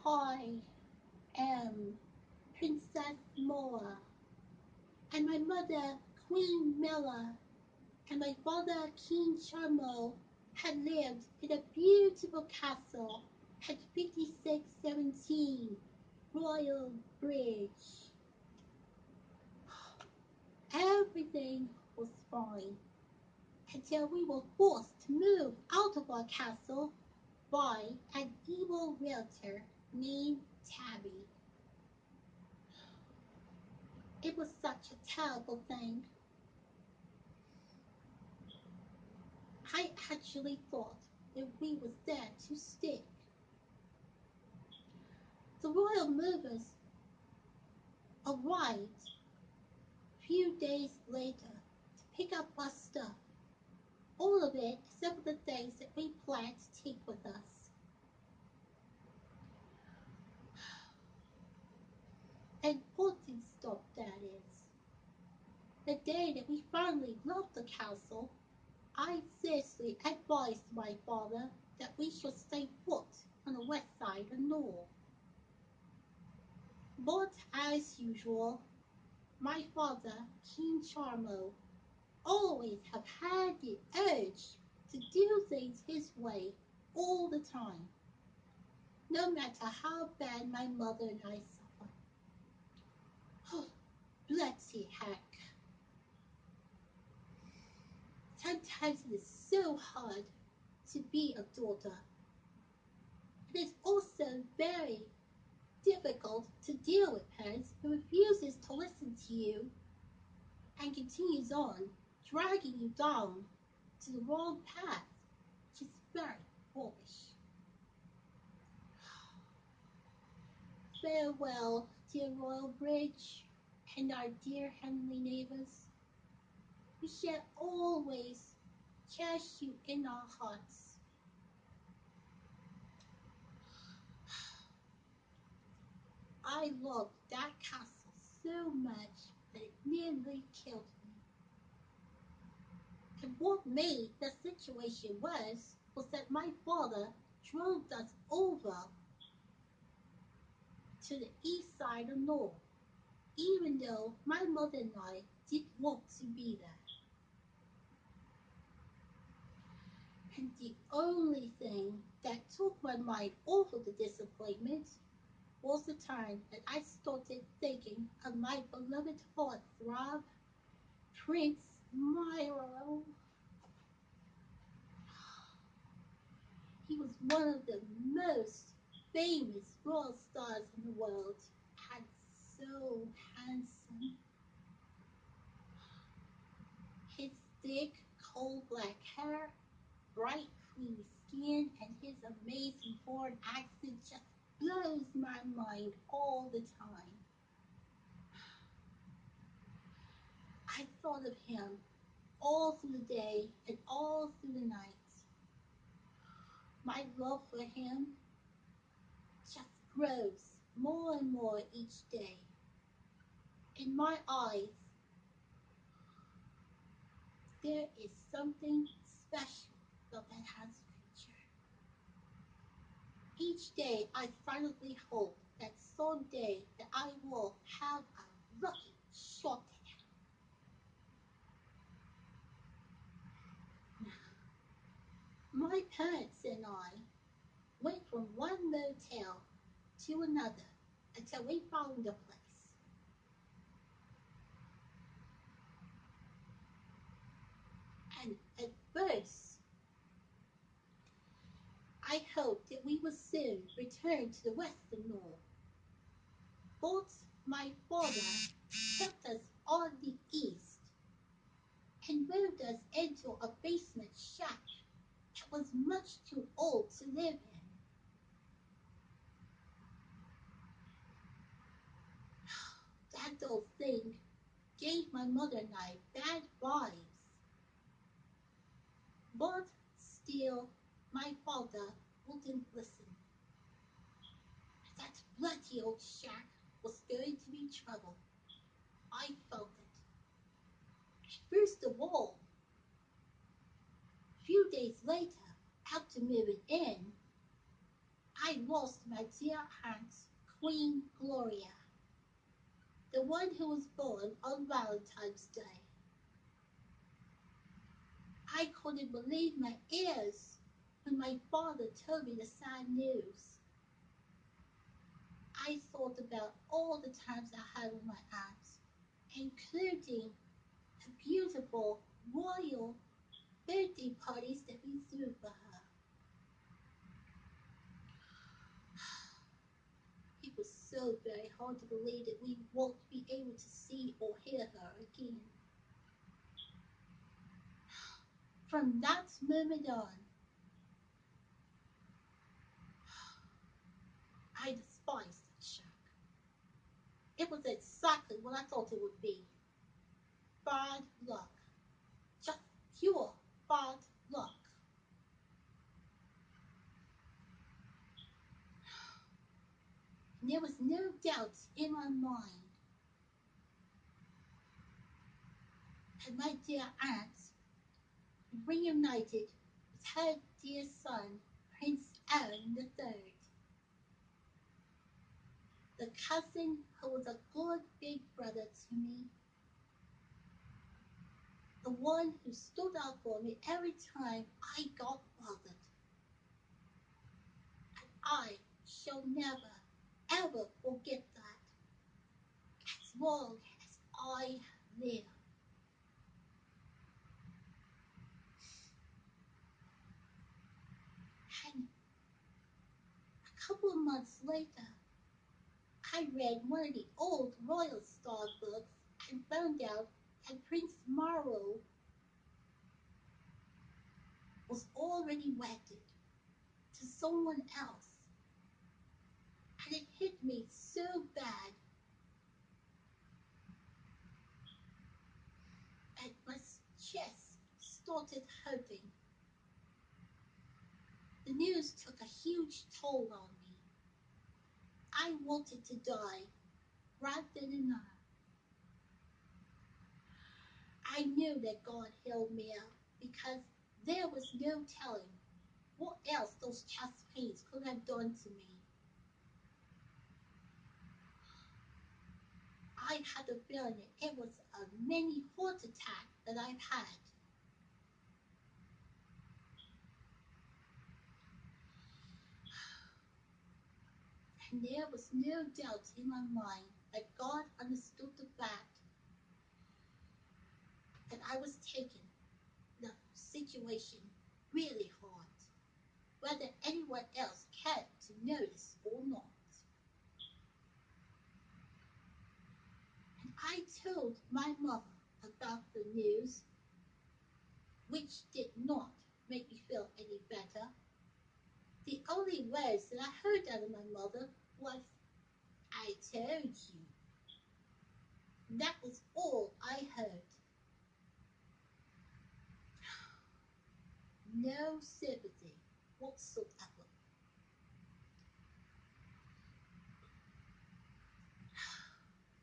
I am Princess Moa, and my mother, Queen Mela, and my father, King Charmo, had lived in a beautiful castle at 5617 Royal Bridge. Everything was fine until we were forced to move out of our castle by an evil realtor named Tabby. It was such a terrible thing. I actually thought that we was there to stay. The royal movers arrived a few days later to pick up our stuff. All of it except for the things that we planned to take with us. And important stuff, that is. The day that we finally left the castle, I seriously advised my father that we should stay put on the west side of North. But as usual, my father, King Charmo, always have had the urge to do things his way all the time, no matter how bad my mother and I suffer. Oh, bloody heck. Sometimes it is so hard to be a daughter. It is also very difficult to deal with parents who refuses to listen to you and continues on dragging you down to the wrong path, which is very foolish. Farewell, dear Royal Bridge, and our dear heavenly neighbors. We shall always cherish you in our hearts. I loved that castle so much that it nearly killed me. And what made the situation worse was that my father drove us over to the east side of North, even though my mother and I didn't want to be there. And the only thing that took my mind off of the disappointment was the time that I started thinking of my beloved heartthrob, Prince Milo. He was one of the most famous royal stars in the world, and so handsome. His thick, coal black hair, bright, creamy skin, and his amazing foreign accent just blows my mind all the time. I thought of him all through the day and all through the night. My love for him just grows more and more each day. In my eyes, there is something special about that handsome creature. Each day I silently hope that someday that I will have a lucky shot at him. My parents and I went from one motel to another until we found a place. And at first, I hoped that we would soon return to the western north. But my father kept us on the east and moved us into a basement shack that was much too old to live in. That old thing gave my mother and I bad vibes. But still, my father wouldn't listen. That bloody old shack was going to be trouble. I felt it. First of all, a few days later, after moving in, I lost my dear aunt, Queen Gloria, the one who was born on Valentine's Day. I couldn't believe my ears when my father told me the sad news. I thought about all the times I had with my aunt, including the beautiful royal birthday parties that we threw for her. It was so very hard to believe that we won't be able to see or hear her again. From that moment on, I despised that shack. It was exactly what I thought it would be. Bad luck. Just pure bad luck. And there was no doubt in my mind that my dear aunt reunited with her dear son, Prince Aaron III, the cousin who was a good big brother to me, the one who stood up for me every time I got bothered. And I shall never, ever forget that as long as I live. And a couple of months later, I read one of the old Royal Star books and found out that Prince Marlon was already wedded to someone else. And it hit me so bad that my chest started hurting. The news took a huge toll on me. I wanted to die right then and there. I knew that God held me out because there was no telling what else those chest pains could have done to me. I had a feeling that it was a mini heart attack that I've had. And there was no doubt in my mind that God understood the fact that I was taking the situation really hard, whether anyone else cared to notice or not. And I told my mother about the news, which did not make me feel any better. The only words that I heard out of my mother was, "I told you." That was all I heard. No sympathy whatsoever.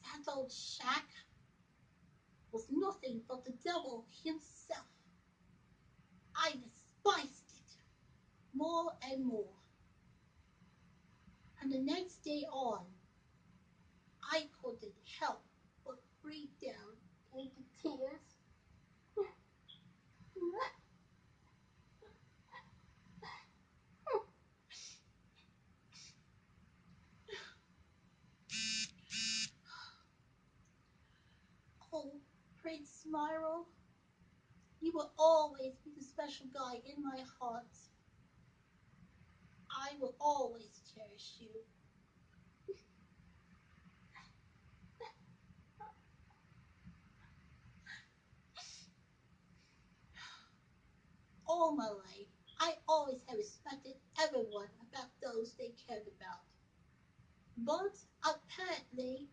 That old shack was nothing but the devil himself. I despised it more and more. And the next day on, I couldn't help but break down into tears. Oh, Prince Smyro, you will always be the special guy in my heart. I will always cherish you. All my life, I always have respected everyone about those they cared about. But apparently,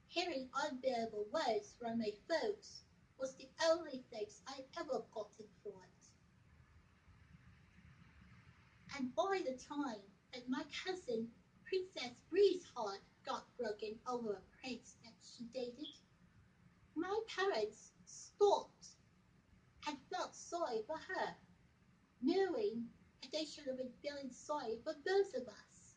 hearing unbearable words from my folks was the only thanks I ever gotten for it. And by the time that my cousin, Princess Bree's heart got broken over a prince that she dated, my parents stopped and felt sorry for her, knowing that they should have been feeling sorry for both of us.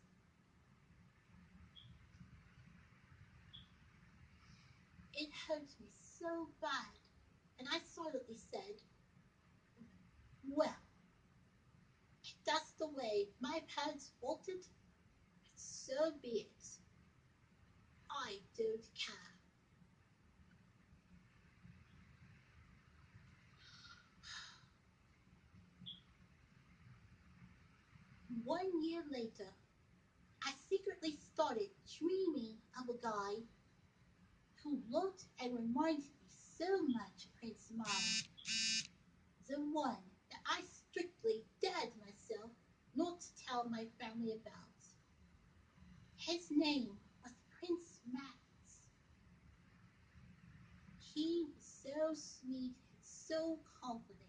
It hurt me so bad, and I silently said, well, if that's the way my parents want it, so be it. I don't care. 1 year later, I secretly started dreaming of a guy who looked and reminded me so much of Prince Marlon, the one that I strictly dared myself not to tell my family about. His name was Prince Max. He was so sweet and so confident.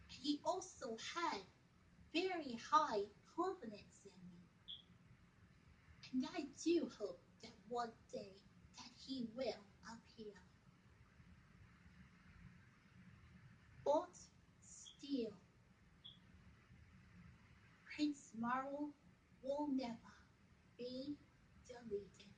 He also had very high confidence in me. And I do hope that one day that he will appear. But still, Prince Marvel will never be deleted.